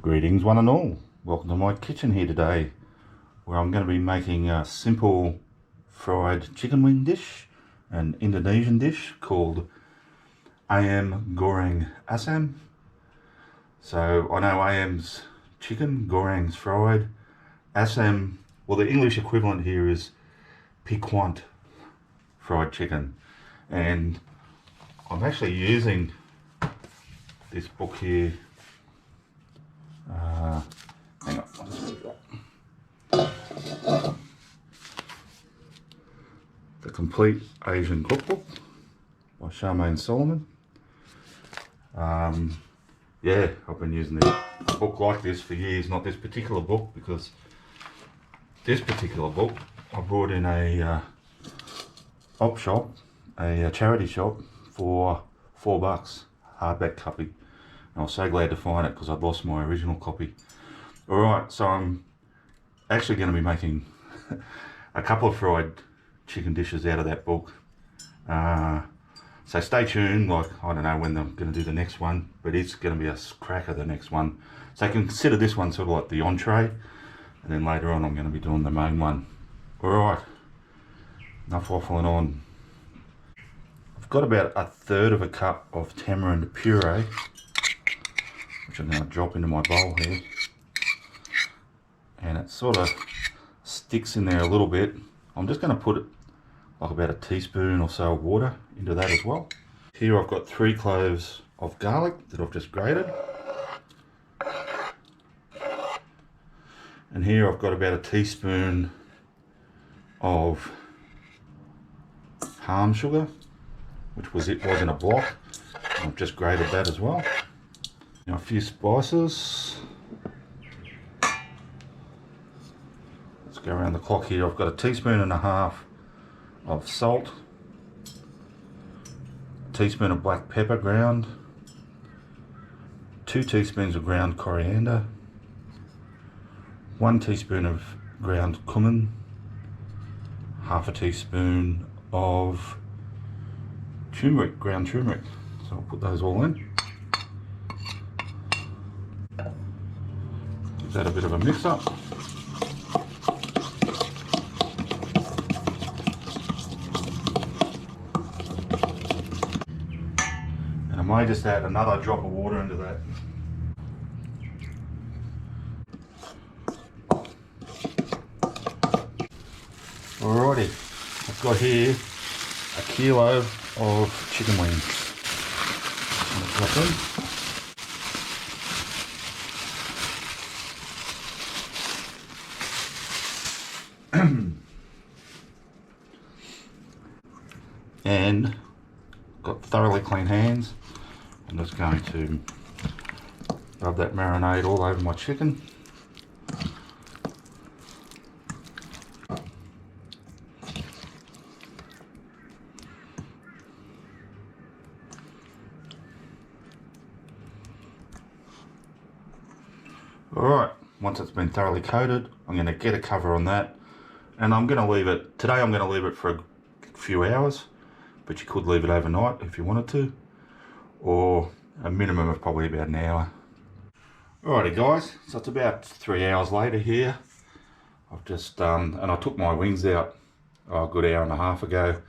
Greetings one and all. Welcome to my kitchen here today, where I'm going to be making a simple fried chicken wing dish, an Indonesian dish called Ayam Goreng Asam. So I know Ayam's chicken, Goreng's fried, Asam, well the English equivalent here is piquant fried chicken. And I'm actually using this book here. Hang on, I'll just move that. The Complete Asian Cookbook by Charmaine Solomon. Yeah, I've been using a book like this for years, not this particular book, because this particular book I brought in a op shop, a charity shop, for $4, hardback copy. And I was so glad to find it because I'd lost my original copy. Alright, so I'm actually going to be making a couple of fried chicken dishes out of that book. So stay tuned, like I don't know when I'm going to do the next one, but it's going to be a cracker, the next one. So consider this one sort of like the entree, and then later on I'm going to be doing the main one. Alright, enough waffling on. I've got about 1/3 cup of tamarind puree, which I'm going to drop into my bowl here. And it sort of sticks in there a little bit. I'm just going to put it like about a teaspoon or so of water into that as well. Here I've got 3 cloves of garlic that I've just grated. And here I've got about a teaspoon of palm sugar, which was in a block. I've just grated that as well. Now a few spices. Let's go around the clock here. I've got a teaspoon and a half of salt, a teaspoon of black pepper ground, 2 teaspoons of ground coriander, 1 teaspoon of ground cumin, half a teaspoon of turmeric, ground turmeric. So I'll put those all in. Give that a bit of a mix up. And I may just add another drop of water into that. Alrighty, I've got here 1 kilo of chicken wings. I'm gonna drop in. And got thoroughly clean hands. I'm just going to rub that marinade all over my chicken. Alright, once it's been thoroughly coated, I'm going to get a cover on that, and I'm going to leave it, today I'm going to leave it for a few hours, but you could leave it overnight if you wanted to, or a minimum of probably about an hour. Alrighty guys, so it's about 3 hours later here. I've just, and I took my wings out a good hour and a half ago,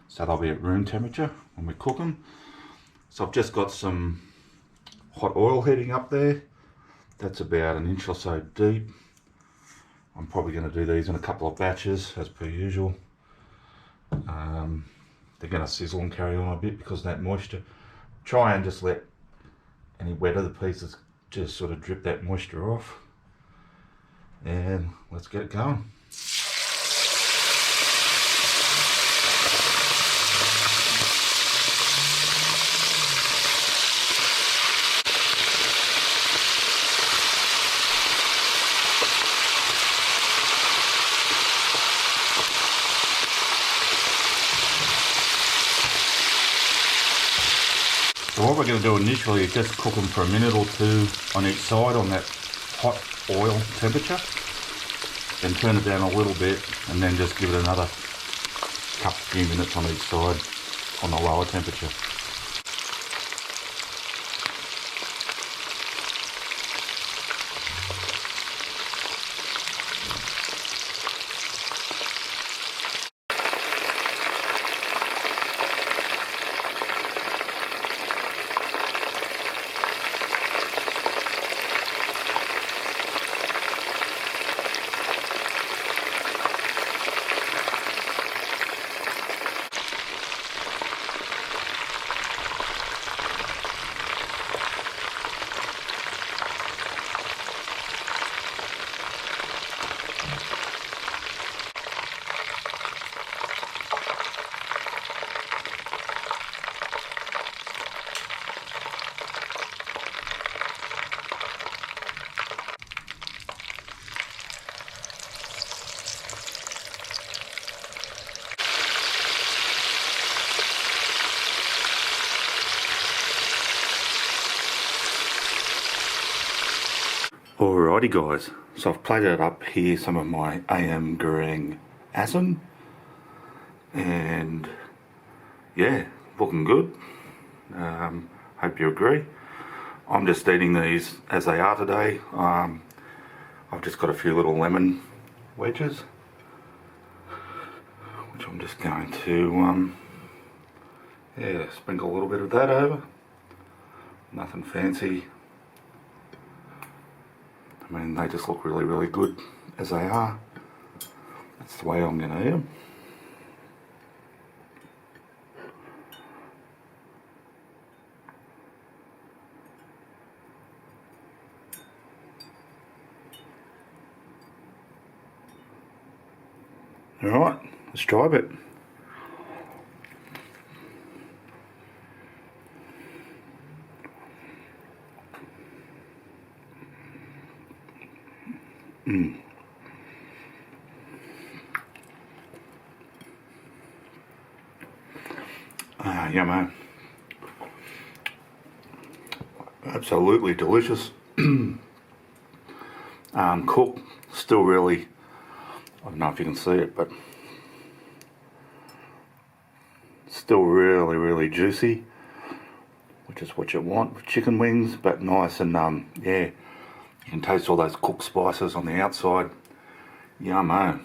so they'll be at room temperature when we cook them. So I've just got some hot oil heating up there. That's about 1 inch or so deep. I'm probably going to do these in a couple of batches as per usual. They're going to sizzle and carry on a bit because of that moisture. Try and just let any wet of the pieces just sort of drip that moisture off. And let's get it going. So what we're going to do initially is just cook them for a minute or 2 on each side on that hot oil temperature. Then turn it down a little bit and then just give it another few minutes on each side on the lower temperature. Alrighty guys, so I've plated up here some of my Ayam Goreng Asam, and yeah, looking good. Hope you agree. I'm just eating these as they are today. I've just got a few little lemon wedges, which I'm just going to sprinkle a little bit of that over. Nothing fancy. I mean, they just look really, really good as they are. That's the way I'm going to eat them. Alright, let's try it. Yummo. Absolutely delicious. Cooked, still really, I don't know if you can see it, but still really, really juicy, which is what you want with chicken wings, but nice and yeah, you can taste all those cooked spices on the outside. Yummo.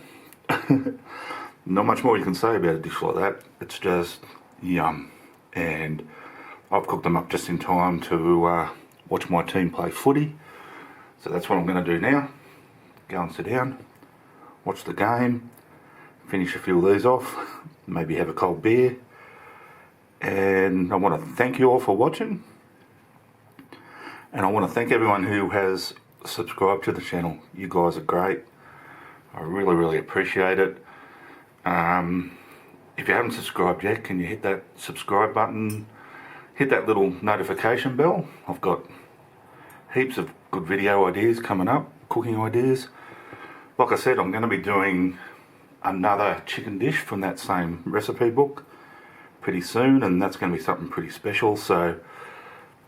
Not much more you can say about a dish like that. It's just yum. And I've cooked them up just in time to watch my team play footy. So that's what I'm going to do now. Go and sit down, watch the game, finish a few of these off, maybe have a cold beer. And I want to thank you all for watching. And I want to thank everyone who has subscribed to the channel. You guys are great. I really, really appreciate it. If you haven't subscribed yet, can you hit that subscribe button, hit that little notification bell. I've got heaps of good video ideas coming up, cooking ideas. Like I said, I'm going to be doing another chicken dish from that same recipe book pretty soon, and that's going to be something pretty special. So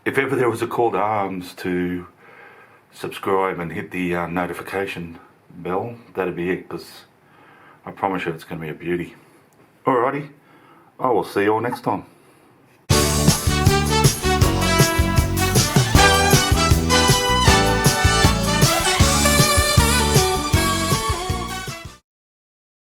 if ever there was a call to arms to subscribe and hit the notification bell, that'd be it, because I promise you it's going to be a beauty. Alrighty, I will see you all next time.